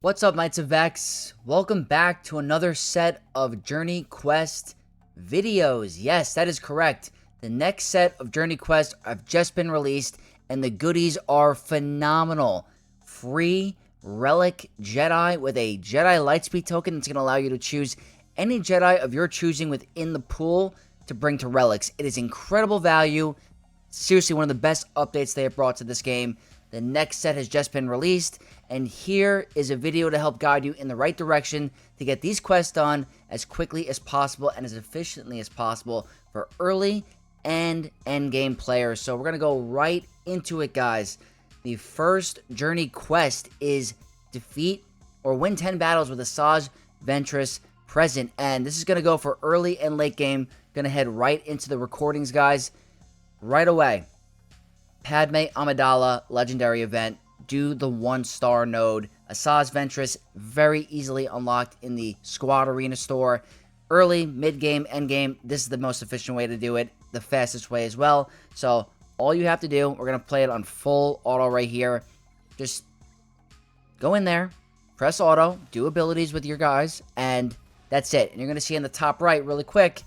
What's up, Knights of X? Welcome back to another set of Journey Quest videos. Yes, that is correct. The next set of Journey Quests have just been released, and the goodies are phenomenal. Free Relic Jedi with a Jedi Lightspeed token that's going to allow you to choose any Jedi of your choosing within the pool to bring to Relics. It is incredible value. Seriously, one of the best updates they have brought to this game. The next set has just been released, and here is a video to help guide you in the right direction to get these quests done as quickly as possible and as efficiently as possible for early and endgame players. So we're going to go right into it, guys. The first journey quest is defeat or win 10 battles with Asajj Ventress present, and this is going to go for early and late game. Going to head right into the recordings, guys, right away. Padme Amidala Legendary Event. Do the 1-star node. Asajj Ventress, very easily unlocked in the Squad Arena store. Early, mid-game, end-game, this is the most efficient way to do it. The fastest way as well. So, all you have to do, we're going to play it on full auto right here. Just go in there, press auto, do abilities with your guys, and that's it. And you're going to see in the top right, really quick,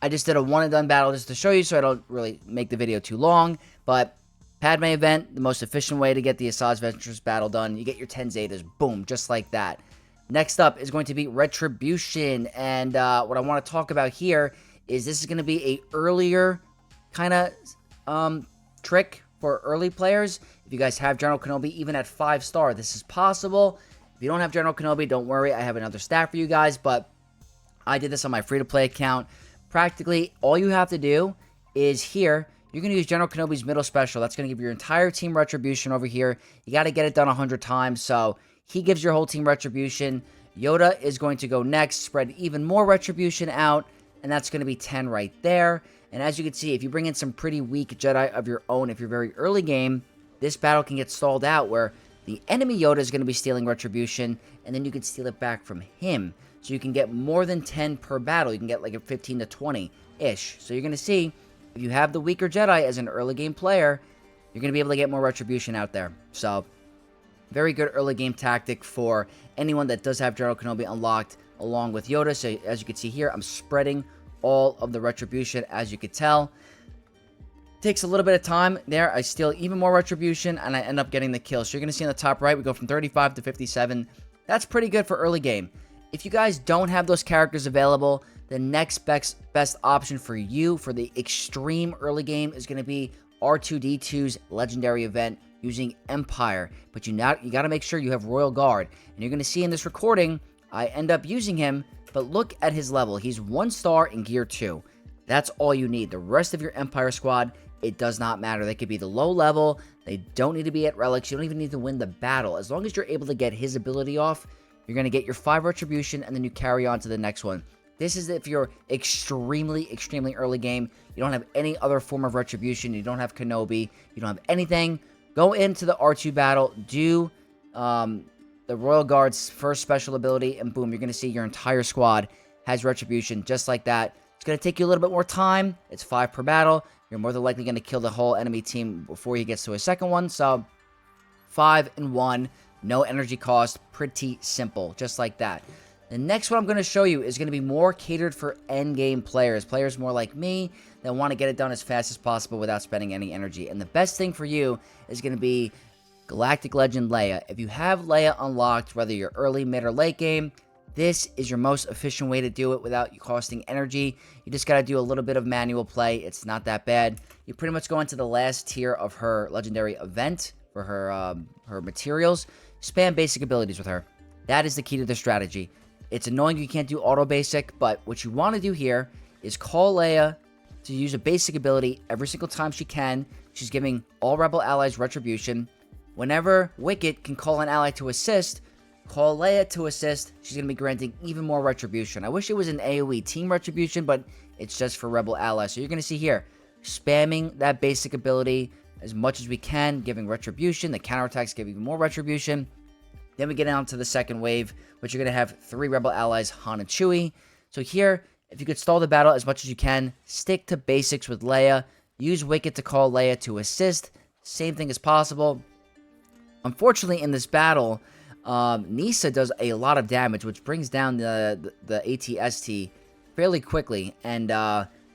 I just did a one-and-done battle just to show you so I don't really make the video too long, but Padme event, the most efficient way to get the Asajj Ventress battle done. You get your 10 Zetas, boom, just like that. Next up is going to be Retribution, and what I want to talk about here is this is going to be a earlier kind of trick for early players. If you guys have General Kenobi, even at 5-star, this is possible. If you don't have General Kenobi, don't worry, I have another stat for you guys, but I did this on my free-to-play account. Practically, all you have to do is here, you're going to use General Kenobi's middle special. That's going to give your entire team Retribution over here. You got to get it done 100 times, so he gives your whole team Retribution. Yoda is going to go next, spread even more Retribution out, and that's going to be 10 right there. And as you can see, if you bring in some pretty weak Jedi of your own, if you're very early game, this battle can get stalled out where the enemy Yoda is going to be stealing Retribution, and then you can steal it back from him. So you can get more than 10 per battle. You can get like a 15 to 20-ish. So you're going to see, if you have the weaker Jedi as an early game player, you're going to be able to get more Retribution out there. So, very good early game tactic for anyone that does have General Kenobi unlocked along with Yoda. So, as you can see here, I'm spreading all of the Retribution, as you could tell. Takes a little bit of time there. I steal even more Retribution, and I end up getting the kill. So, you're going to see on the top right, we go from 35 to 57. That's pretty good for early game. If you guys don't have those characters available, the next best option for you for the extreme early game is going to be R2-D2's legendary event using Empire. But you got to make sure you have Royal Guard. And you're going to see in this recording, I end up using him, but look at his level. He's 1-star in Gear 2. That's all you need. The rest of your Empire squad, it does not matter. They could be the low level. They don't need to be at relics. You don't even need to win the battle. As long as you're able to get his ability off, you're going to get your 5 Retribution, and then you carry on to the next one. This is if you're extremely early game. You don't have any other form of Retribution. You don't have Kenobi. You don't have anything. Go into the R2 battle. Do the Royal Guard's first special ability, and boom, you're going to see your entire squad has Retribution just like that. It's going to take you a little bit more time. It's 5 per battle. You're more than likely going to kill the whole enemy team before he gets to a second one. So 5 and 1. No energy cost, pretty simple, just like that. The next one I'm going to show you is going to be more catered for endgame players. Players more like me that want to get it done as fast as possible without spending any energy. And the best thing for you is going to be Galactic Legend Leia. If you have Leia unlocked, whether you're early, mid, or late game, this is your most efficient way to do it without you costing energy. You just got to do a little bit of manual play. It's not that bad. You pretty much go into the last tier of her legendary event for her materials. Spam basic abilities with her. That is the key to the strategy. It's annoying you can't do auto basic, but what you want to do here is call Leia to use a basic ability every single time she can. She's giving all rebel allies Retribution. Whenever Wicket can call an ally to assist, call Leia to assist. She's going to be granting even more Retribution. I wish it was an AoE team Retribution, but it's just for rebel allies. So you're going to see here, spamming that basic ability as much as we can, giving Retribution. The counterattacks give even more Retribution. Then we get down to the second wave, which you're going to have 3 rebel allies, Han and Chewie. So here, if you could stall the battle as much as you can, stick to basics with Leia. Use Wicket to call Leia to assist. Same thing as possible. Unfortunately, in this battle, Nisa does a lot of damage, which brings down the ATST fairly quickly, and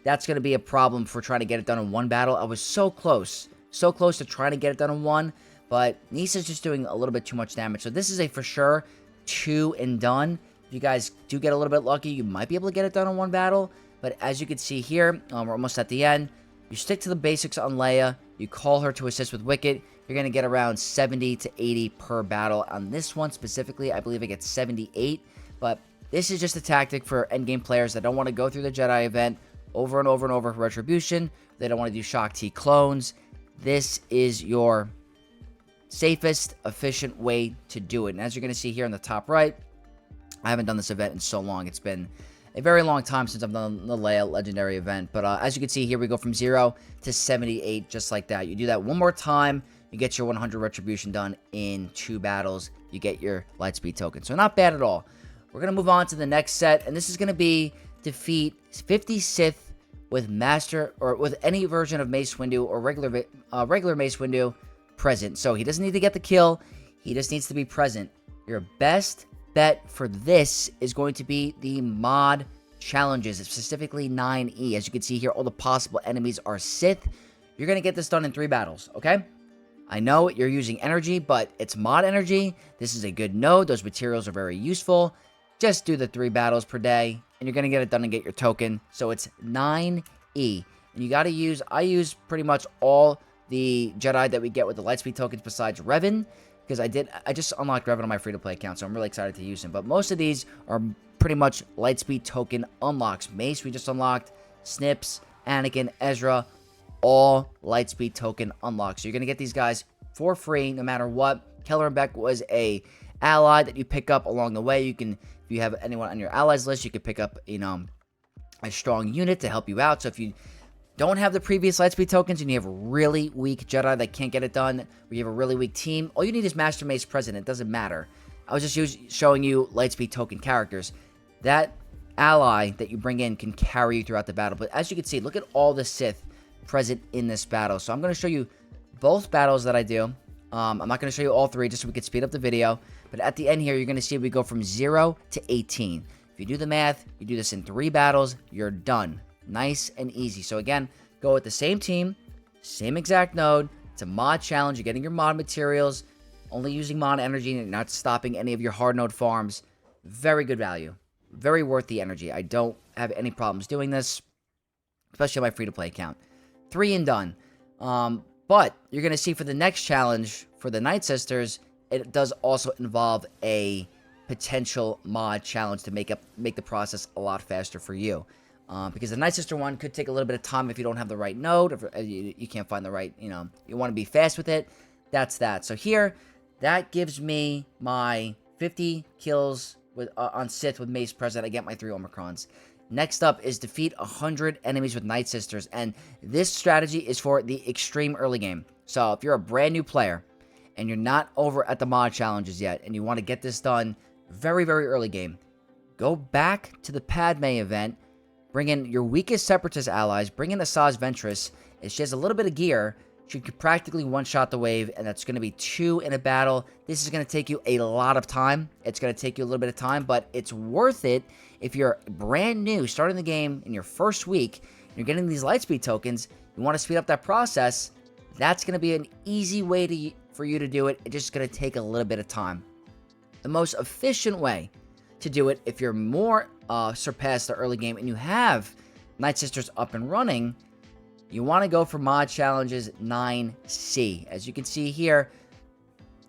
that's going to be a problem for trying to get it done in one battle. I was so close to trying to get it done in one, but Nisa's just doing a little bit too much damage. So this is a for sure 2 and done. If you guys do get a little bit lucky, you might be able to get it done in one battle, but as you can see here, we're almost at the end. You stick to the basics on Leia, you call her to assist with Wicket, you're going to get around 70 to 80 per battle. On this one specifically, I believe it gets 78, but this is just a tactic for endgame players that don't want to go through the Jedi event over and over and over for Retribution. They don't want to do Shock T clones. This is your safest, efficient way to do it. And as you're going to see here in the top right, I haven't done this event in so long. It's been a very long time since I've done the Leia Legendary event. But as you can see here, we go from 0 to 78 just like that. You do that one more time, you get your 100 Retribution done in 2 battles. You get your Lightspeed token. So not bad at all. We're going to move on to the next set, and this is going to be defeat 50 Sith with Master, or with any version of Mace Windu or regular Mace Windu present. So he doesn't need to get the kill, he just needs to be present. Your best bet for this is going to be the mod challenges, specifically 9E. As you can see here, all the possible enemies are Sith. You're going to get this done in 3 battles, okay? I know you're using energy, but it's mod energy. This is a good node. Those materials are very useful. Just do the 3 battles per day, and you're going to get it done and get your token. So it's 9E. And you got to use, I use pretty much all the Jedi that we get with the Lightspeed tokens besides Revan, because I just unlocked Revan on my free-to-play account, so I'm really excited to use him. But most of these are pretty much Lightspeed token unlocks. Mace we just unlocked, Snips, Anakin, Ezra, all Lightspeed token unlocks. So you're going to get these guys for free no matter what. Keller and Beck was a ally that you pick up along the way. You can, if you have anyone on your allies list, you can pick up, you know, a strong unit to help you out. So if you don't have the previous Lightspeed tokens and you have a really weak Jedi that can't get it done, or you have a really weak team, all you need is Master Mace present. It doesn't matter. I was just showing you Lightspeed token characters. That ally that you bring in can carry you throughout the battle. But as you can see, look at all the Sith present in this battle. So I'm going to show you both battles that I do. I'm not going to show you all 3 just so we can speed up the video. But at the end here, you're going to see we go from 0 to 18. If you do the math, you do this in 3 battles, you're done. Nice and easy. So again, go with the same team, same exact node. It's a mod challenge. You're getting your mod materials, only using mod energy, and not stopping any of your hard node farms. Very good value. Very worth the energy. I don't have any problems doing this, especially on my free-to-play account. 3 and done. But you're going to see for the next challenge, for the Nightsisters, it does also involve a potential mod challenge to make the process a lot faster for you. Because the Nightsister one could take a little bit of time if you don't have the right node, if you can't find the right, you know, you want to be fast with it. That's that. So here, that gives me my 50 kills with on Sith with Mace present. I get my 3 Omicrons. Next up is defeat 100 enemies with Nightsisters, and this strategy is for the extreme early game. So if you're a brand new player and you're not over at the mod challenges yet, and you want to get this done very, very early game, go back to the Padme event, bring in your weakest Separatist allies, bring in Asajj Ventress. If she has a little bit of gear, she could practically one-shot the wave, and that's going to be 2 in a battle. This is going to take you a lot of time. It's going to take you a little bit of time, but it's worth it if you're brand new, starting the game in your first week, you're getting these Lightspeed tokens, you want to speed up that process, that's going to be an easy way for you to do it. It's just going to take a little bit of time. The most efficient way to do it, if you're more surpassed the early game and you have Nightsisters up and running, you want to go for mod challenges 9C. As you can see here,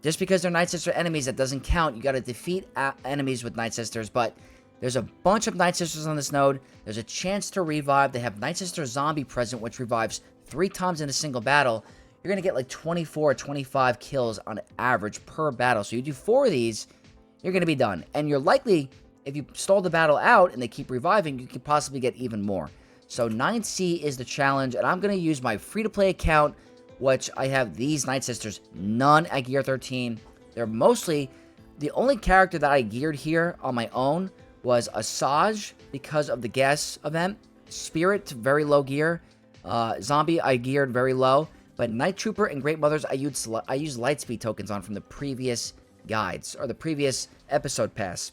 just because they're Nightsister enemies, that doesn't count. You got to defeat enemies with Nightsisters, but there's a bunch of Nightsisters on this node. There's a chance to revive. They have Nightsister Zombie present, which revives 3 times in a single battle. You're going to get like 24 or 25 kills on average per battle. So you do 4 of these, you're going to be done. And you're likely, if you stall the battle out and they keep reviving, you could possibly get even more. So 9C is the challenge, and I'm going to use my free-to-play account, which I have these Nightsisters, none at Gear 13. They're mostly, the only character that I geared here on my own was Asajj because of the gas event. Spirit, very low gear. Zombie, I geared very low. But Night Trooper and Great Mothers, I used Lightspeed tokens on from the previous guides, or the previous episode pass.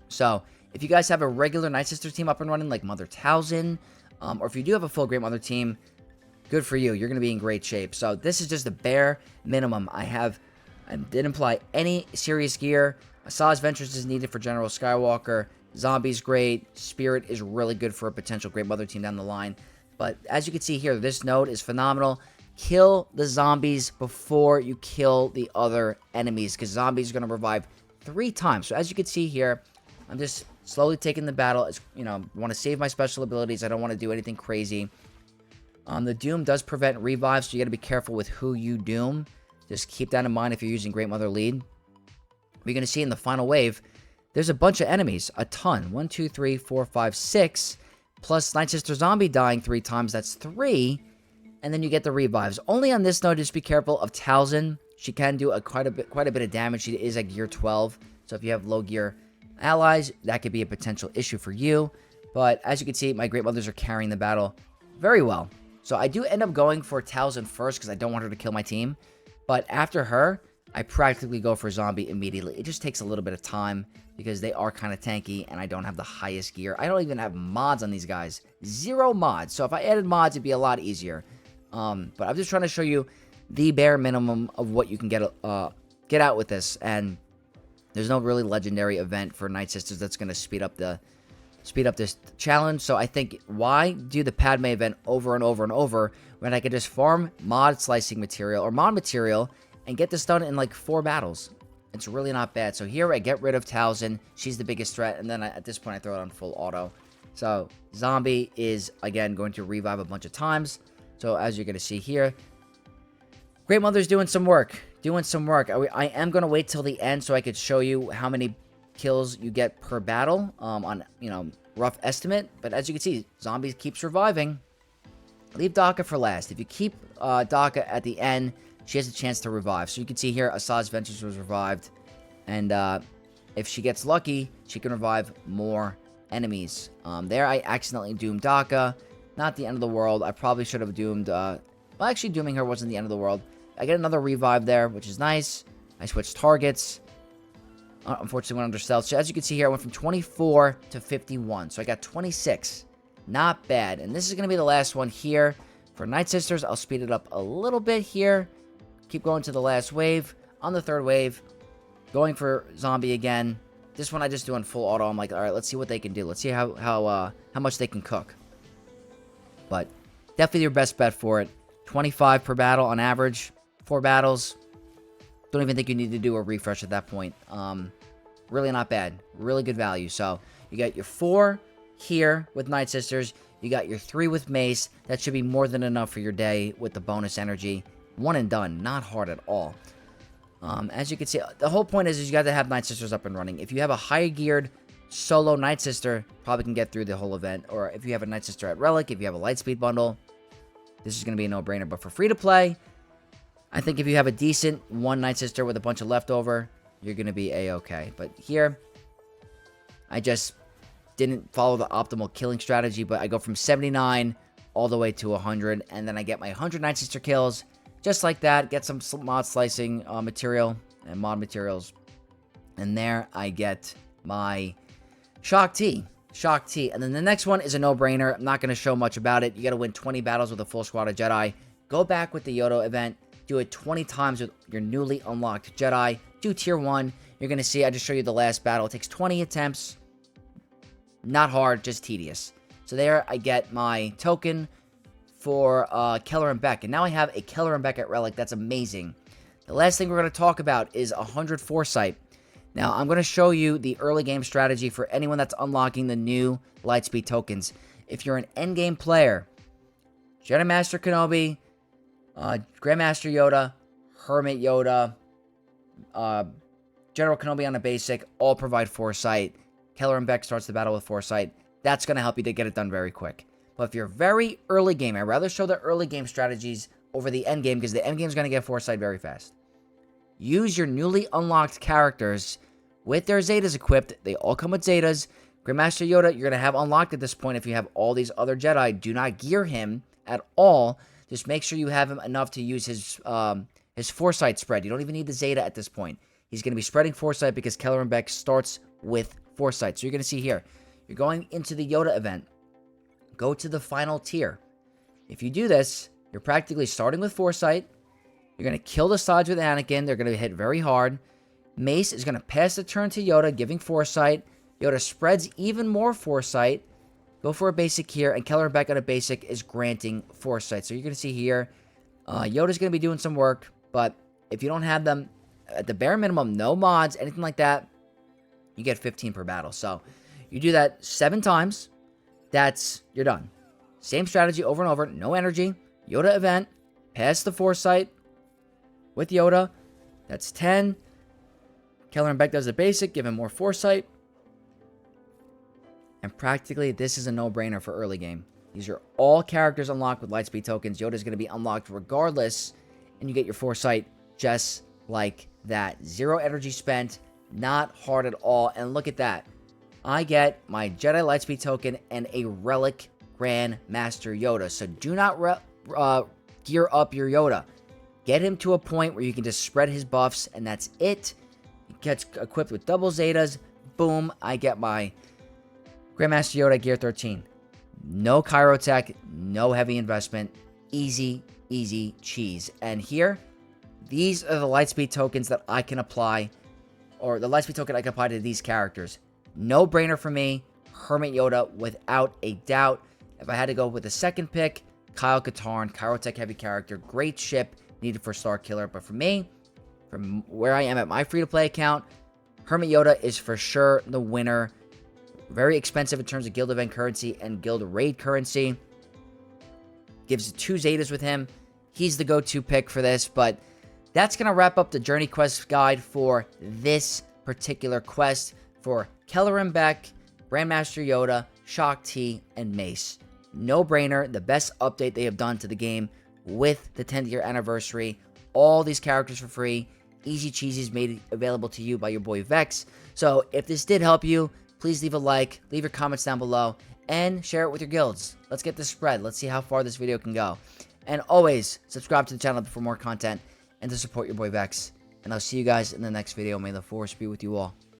So, if you guys have a regular Nightsisters team up and running, like Mother Talzin, or if you do have a full Great Mother team, good for you. You're going to be in great shape. So, this is just the bare minimum. I didn't apply any serious gear. Asajj Ventress is needed for General Skywalker. Zombie's great. Spirit is really good for a potential Great Mother team down the line. But as you can see here, this node is phenomenal. Kill the zombies before you kill the other enemies, because zombies are going to revive 3 times. So as you can see here, I'm just slowly taking the battle. As you know, I want to save my special abilities. I don't want to do anything crazy. The Doom does prevent revives, so you got to be careful with who you Doom. Just keep that in mind if you're using Great Mother lead. You're going to see in the final wave, there's a bunch of enemies. A ton. 1, 2, 3, 4, 5, 6. Plus Nightsister Zombie dying 3 times. That's 3. And then you get the revives. Only on this node, just be careful of Talzin. She can do quite a bit of damage. She is at gear 12. So if you have low gear allies, that could be a potential issue for you. But as you can see, my Great Mothers are carrying the battle very well. So I do end up going for Talzin first because I don't want her to kill my team. But after her, I practically go for Zombie immediately. It just takes a little bit of time because they are kind of tanky and I don't have the highest gear. I don't even have mods on these guys. 0 mods. So if I added mods, it'd be a lot easier. But I'm just trying to show you the bare minimum of what you can get out with this. And there's no really legendary event for Nightsisters that's going to speed up this challenge. So I think, why do the Padme event over and over and over when I could just farm mod slicing material or mod material and get this done in like 4 battles? It's really not bad. So here I get rid of Talzin. She's the biggest threat. And then at this point I throw it on full auto. So Zombie is, again, going to revive a bunch of times. So as you're going to see here, Great Mother's doing some work. I am going to wait till the end so I could show you how many kills you get per battle on, rough estimate. But as you can see, Zombie keeps reviving. Leave Daka for last. If you keep Daka at the end, she has a chance to revive. So you can see here, Asajj Ventress was revived. And if she gets lucky, she can revive more enemies. There I accidentally doomed Daka. Not the end of the world. I probably should have doomed... well, actually, dooming her wasn't the end of the world. I get another revive there, which is nice. I switched targets. Unfortunately, went under stealth. So as you can see here, I went from 24 to 51. So I got 26. Not bad. And this is going to be the last one here. For Nightsisters, I'll speed it up a little bit here. Keep going to the last wave. On the 3rd wave, going for Zombie again. This one I just do on full auto. I'm like, all right, let's see what they can do. Let's see how much they can cook. But definitely your best bet for it. 25 per battle on average. 4 battles. Don't even think you need to do a refresh at that point. Really not bad. Really good value. So you got your 4 here with Nightsisters. You got your 3 with Mace. That should be more than enough for your day with the bonus energy. 1 and done. Not hard at all. As you can see, the whole point is you got to have Nightsisters up and running. If you have a high geared solo Nightsister, probably can get through the whole event. Or if you have a Nightsister at Relic, if you have a Lightspeed bundle, this is going to be a no-brainer. But for free to play, I think if you have a decent 1 Nightsister with a bunch of leftover, you're going to be a-okay. But here, I just didn't follow the optimal killing strategy, but I go from 79 all the way to 100, and then I get my 100 Nightsister kills, just like that. Get some mod slicing material and mod materials, and there I get my Shock T. And then the next one is a no-brainer. I'm not going to show much about it. You got to win 20 battles with a full squad of Jedi. Go back with the Yoda event. Do it 20 times with your newly unlocked Jedi. Do tier 1. You're going to see, I just show you the last battle. It takes 20 attempts. Not hard, just tedious. So there I get my token for Keller and Beck. And now I have a Keller and Beck at Relic. That's amazing. The last thing we're going to talk about is 100 Foresight. Now, I'm going to show you the early game strategy for anyone that's unlocking the new Lightspeed tokens. If you're an endgame player, Jedi Master Kenobi, Grandmaster Yoda, Hermit Yoda, General Kenobi on a basic, all provide Foresight. Keller and Beck starts the battle with Foresight. That's going to help you to get it done very quick. But if you're very early game, I'd rather show the early game strategies over the end game because the end game is going to get Foresight very fast. Use your newly unlocked characters with their Zetas equipped. They all come with Zetas. Grandmaster Yoda, you're going to have unlocked at this point if you have all these other Jedi. Do not gear him at all. Just make sure you have him enough to use his Foresight spread. You don't even need the Zeta at this point. He's going to be spreading Foresight because Kelleran Beck starts with Foresight. So you're going to see here, you're going into the Yoda event. Go to the final tier. If you do this, you're practically starting with Foresight. You're going to kill the Asajj with Anakin. They're going to hit very hard. Mace is going to pass the turn to Yoda, giving Foresight. Yoda spreads even more Foresight. Go for a basic here, and Kelleran Beck on a basic is granting Foresight. So you're going to see here, Yoda's going to be doing some work, but if you don't have them, at the bare minimum, no mods, anything like that, you get 15 per battle. So you do that 7 times, you're done. Same strategy over and over, no energy, Yoda event, pass the Foresight with Yoda, that's 10. Kelleran Beck does the basic, give him more Foresight. And practically, this is a no-brainer for early game. These are all characters unlocked with Lightspeed tokens. Yoda's going to be unlocked regardless, and you get your Foresight just like that. 0 energy spent, not hard at all. And look at that. I get my Jedi Lightspeed token and a Relic Grand Master Yoda. So do not gear up your Yoda. Get him to a point where you can just spread his buffs, and that's it. He gets equipped with double Zetas. Boom, I get my Grandmaster Yoda Gear 13. No Cairo tech, no heavy investment. Easy, easy cheese. And here, these are the Lightspeed tokens that I can apply, or the Lightspeed token I can apply to these characters. No brainer for me. Hermit Yoda, without a doubt. If I had to go with a second pick, Kyle Katarn, Cairo tech heavy character, great ship, needed for Star Killer. But for me, from where I am at my free-to-play account, Hermit Yoda is for sure the winner. Very expensive in terms of guild event currency and guild raid currency. Gives 2 Zetas with him. He's the go-to pick for this. But that's going to wrap up the Journey Quest guide for this particular quest for Kelleran Beck, Grandmaster Yoda, Shaak Ti, and Mace. No brainer. The best update they have done to the game with the 10th year anniversary. All these characters for free. Easy cheesies made available to you by your boy Vex. So if this did help you, please leave a like, leave your comments down below, and share it with your guilds. Let's get this spread. Let's see how far this video can go. And always, subscribe to the channel for more content and to support your boy Vex. And I'll see you guys in the next video. May the Force be with you all.